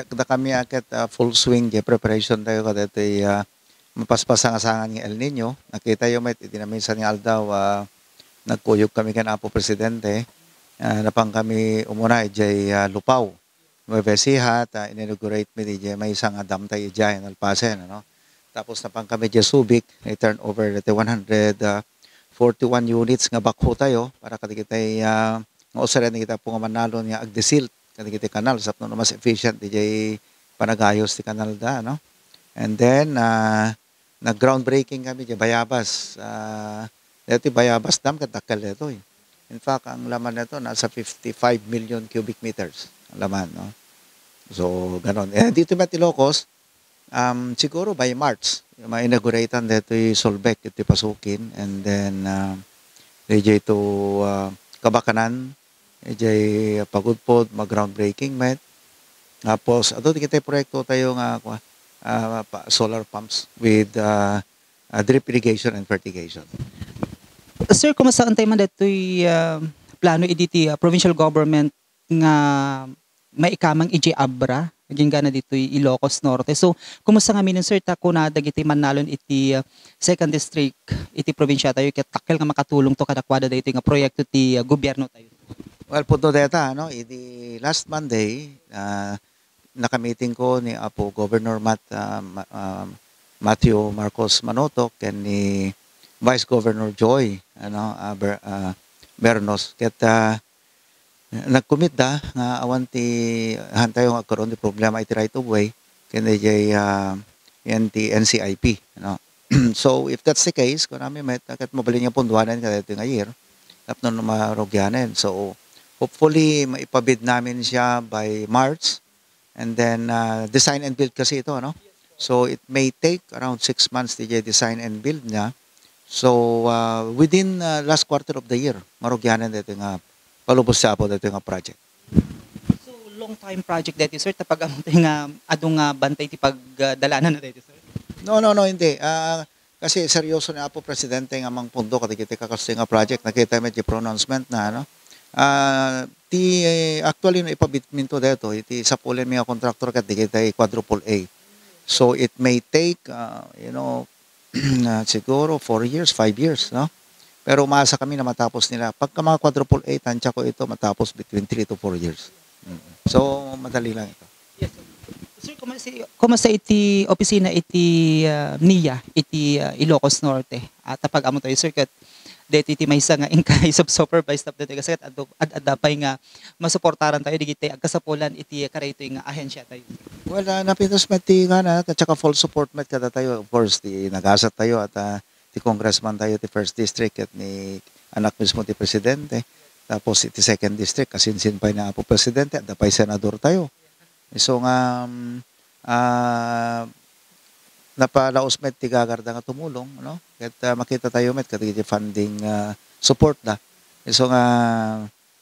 da kami akit full swing di preparation tayo kada ito'y mapaspasang-asangan ng El Nino. Nakita yung may itinaminsan ng aldaw, nagkuyog kami kan Apo Presidente. Napang kami umuna ijay lupaw. Mabesihat, inaugurate mi di may isang dam tayo ijay ng Alpasen. Ano? Tapos napang kami ijay Subic, i-turn over ito 141 units nga bakho tayo para kadigitay nga usaran kita po nga manalo niya agdesilt kadigitay kanal sa no mas efficient ijay panagayos ti kanal da no. And then nag-groundbreaking kami di Bayabas. Dito Bayabas Dam katakal nito eh. In fact, ang laman nito nasa 55 million cubic meters ang laman, no? So, ganon. Dito ba Ilocos, siguro by March, ma-inauguratean dito yung Solbec, ito pasukin. And then, DJ to Kabakanan, DJ Pagudpod, mag-groundbreaking, met. Tapos, ato kita proyekto tayo nga solar pumps with drip irrigation and fertigation. Sir, kumusta antay man dito'y plano iditi provincial government nga maikamang iji Abra, naging gana dito'y Ilocos Norte. So, kumusta nga minin sir, ta kuna dagiti manalon iti second district, iti probinsya tayo, kaya takil nga makatulong to kadakwada dito nga proyekto ti gobyerno tayo. Well, punto data, no? Idi last Monday, nakamiting ko ni Apo Governor Matthew Marcos Manotok and ni Vice Governor Joy Bernos ket nagcommit da nga awan ti hantayo nga karon ti problema iti right of way ken jay NCIP no. So if that's the case kun ami met ket mabalin nga punduanan kada iti nga year tapno marogyanen. So hopefully maipabid namin siya by March and then design and build kasi ito no. So it may take around 6 months ti design and build niya. So, within last quarter of the year, marugyanan dito nga palubos sa apo dito nga project. So, long time project dito, sir, tapag nga adong bantay ti pagdalanan na dito, sir? No, hindi. Kasi seryoso ni Apo Presidente nga mang pundo kadigiti kakasti nga project. Nakita mo yung pronouncement na, ano? Actually, no, ipabitminto dito, iti sapulen mga contractor kadigiti quadruple A. So, it may take, siguro 4 years, 5 years, no? Pero umasa kami na matapos nila. Pagka mga quadruple A, tansya ko ito matapos between 3 to 4 years. So, madali lang ito. Yes, sir. Sir, kumusta iti opisina iti NIA, iti Ilocos Norte? At tapag amo tayo, sir, kat dito iti may isa nga inkay supervised staff dito kasi adapay nga masuportaran tayo digiti agkasapulan iti karayto nga ahensya tayo. Well, napitos mati nga na at saka full support met kada tayo. Of course, nagasat tayo at ti congressman tayo ti first district at ni anak mismo ti presidente. Tapos iti second district kasinsin pa na Apo Presidente at dapay senador tayo. So nga napalaos met ti gagarda nga tumulong no ket makita tayo met ket funding support da so nga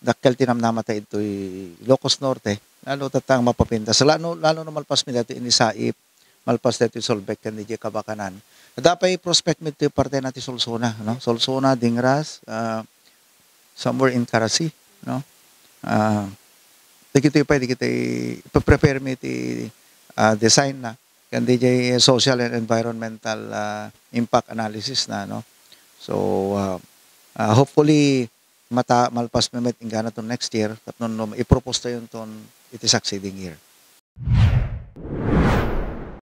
dakkel tinamnama ta itoy Ilocos Norte lalo tatang mapapintas lalo na malpas mi dati inisaip malpas dati Solbec ken di Kabakanan dapay prospect mit ti parte nati Solsona no Solsona Dingras somewhere in Carasi no digitoy prepare mi ti design na kan DJ social and environmental impact analysis na no. So hopefully malpas memet ingana to next year tapno i-propose tayo ton iti succeeding year.